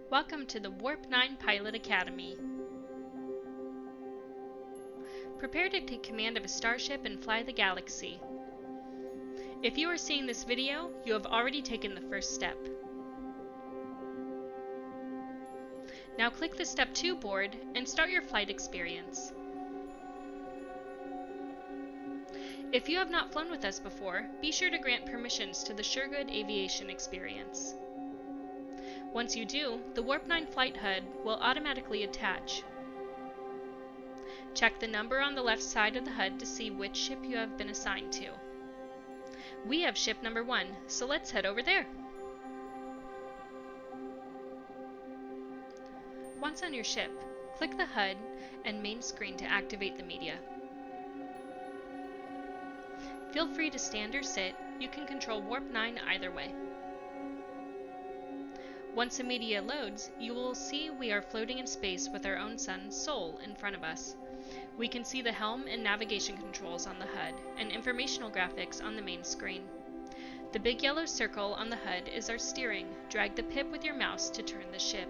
Welcome to the Warp 9 Pilot Academy. Prepare to take command of a starship and fly the galaxy. If you are seeing this video, you have already taken the first step. Now click the Step 2 board and start your flight experience. If you have not flown with us before, be sure to grant permissions to the Suregood Aviation Experience. Once you do, the Warp 9 flight HUD will automatically attach. Check the number on the left side of the HUD to see which ship you have been assigned to. We have ship number 1, so let's head over there. Once on your ship, click the HUD and main screen to activate the media. Feel free to stand or sit. You can control Warp 9 either way. Once the media loads, you will see we are floating in space with our own sun, Sol, in front of us. We can see the helm and navigation controls on the HUD, and informational graphics on the main screen. The big yellow circle on the HUD is our steering. Drag the pip with your mouse to turn the ship.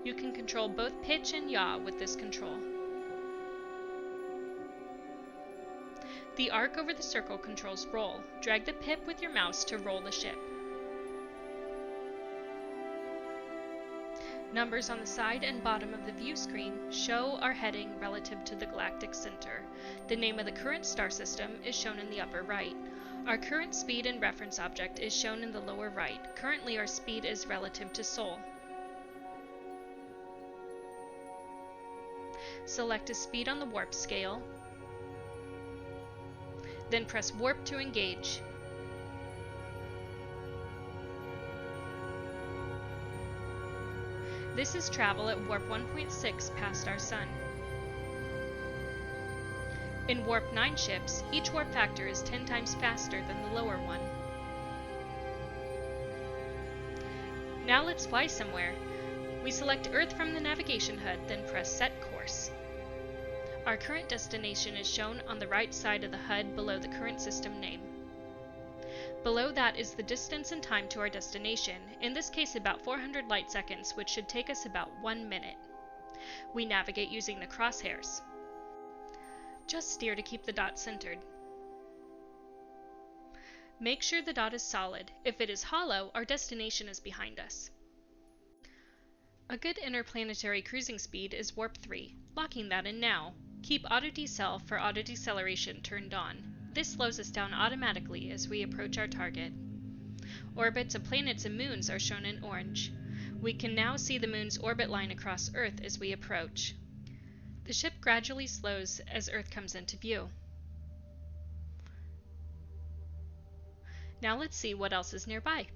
You can control both pitch and yaw with this control. The arc over the circle controls roll. Drag the pip with your mouse to roll the ship. Numbers on the side and bottom of the view screen show our heading relative to the galactic center. The name of the current star system is shown in the upper right. Our current speed and reference object is shown in the lower right. Currently, our speed is relative to Sol. Select a speed on the warp scale, then press warp to engage. This is travel at warp 1.6 past our sun. In warp 9 ships, each warp factor is 10 times faster than the lower one. Now let's fly somewhere. We select Earth from the navigation HUD, then press Set Course. Our current destination is shown on the right side of the HUD below the current system name. Below that is the distance and time to our destination, in this case about 400 light seconds, which should take us about 1 minute. We navigate using the crosshairs. Just steer to keep the dot centered. Make sure the dot is solid. If it is hollow, our destination is behind us. A good interplanetary cruising speed is warp 3, locking that in now. Keep auto decel for auto deceleration turned on. This slows us down automatically as we approach our target. Orbits of planets and moons are shown in orange. We can now see the moon's orbit line across Earth as we approach. The ship gradually slows as Earth comes into view. Now let's see what else is nearby.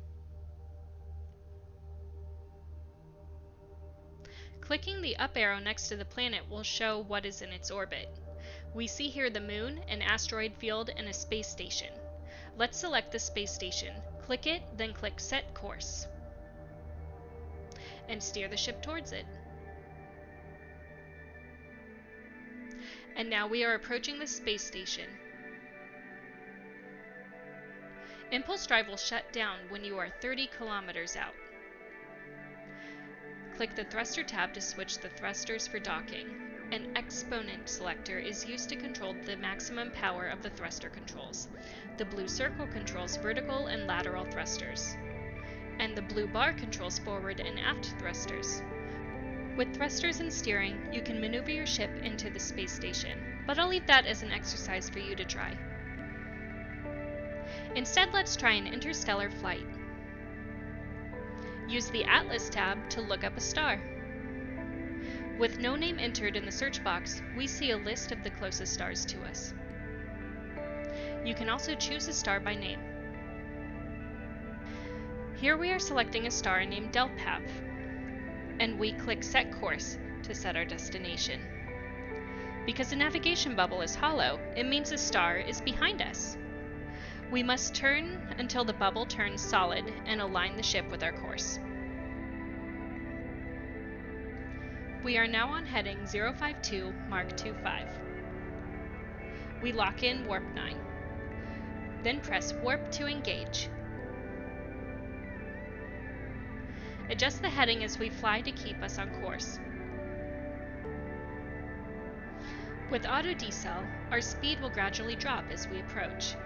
Clicking the up arrow next to the planet will show what is in its orbit. We see here the moon, an asteroid field, and a space station. Let's select the space station. Click it, then click Set Course. And steer the ship towards it. And now we are approaching the space station. Impulse drive will shut down when you are 30 kilometers out. Click the thruster tab to switch the thrusters for docking. An exponent selector is used to control the maximum power of the thruster controls. The blue circle controls vertical and lateral thrusters. And the blue bar controls forward and aft thrusters. With thrusters and steering, you can maneuver your ship into the space station, but I'll leave that as an exercise for you to try. Instead, let's try an interstellar flight. Use the Atlas tab to look up a star. With no name entered in the search box, we see a list of the closest stars to us. You can also choose a star by name. Here we are selecting a star named Delpav, and we click Set Course to set our destination. Because the navigation bubble is hollow, it means the star is behind us. We must turn until the bubble turns solid and align the ship with our course. We are now on heading 052 Mark 25. We lock in Warp 9. Then press Warp to engage. Adjust the heading as we fly to keep us on course. With auto decel, our speed will gradually drop as we approach.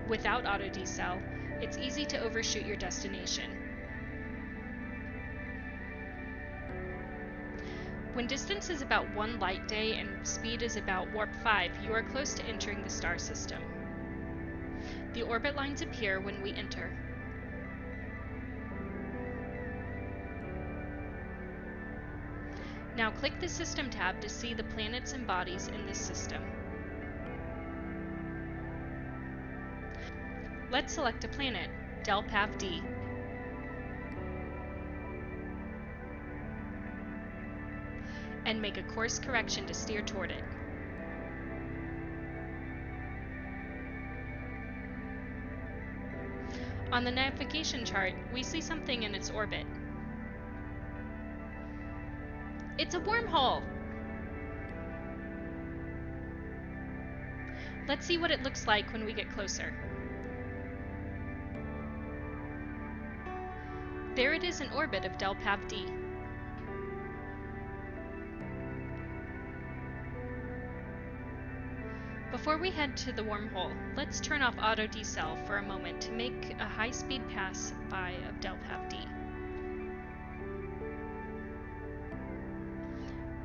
Without auto decel, it's easy to overshoot your destination. When distance is about 1 light day and speed is about warp 5, you are close to entering the star system. The orbit lines appear when we enter. Now click the System tab to see the planets and bodies in this system. Let's select a planet, Delpav D. And make a course correction to steer toward it. On the navigation chart, we see something in its orbit. It's a wormhole! Let's see what it looks like when we get closer. There it is in orbit of Delpav D. Before we head to the wormhole, let's turn off auto decel for a moment to make a high-speed pass by of Delpav D.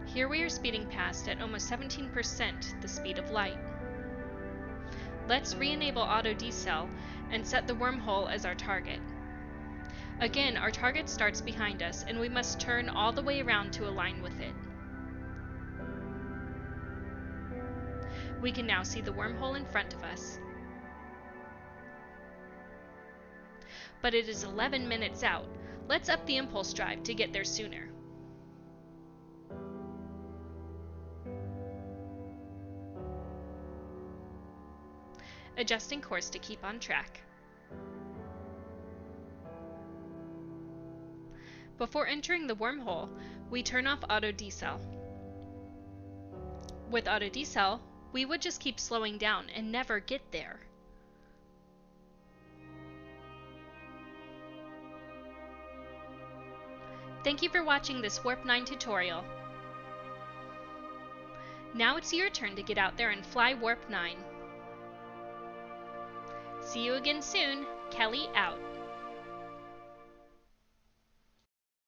Here we are speeding past at almost 17% the speed of light. Let's re-enable auto decel and set the wormhole as our target. Again, our target starts behind us and we must turn all the way around to align with it. We can now see the wormhole in front of us. But it is 11 minutes out. Let's up the impulse drive to get there sooner. Adjusting course to keep on track. Before entering the wormhole, we turn off auto decel. With auto decel, we would just keep slowing down and never get there. Thank you for watching this Warp 9 tutorial. Now it's your turn to get out there and fly Warp 9. See you again soon. Kelly out.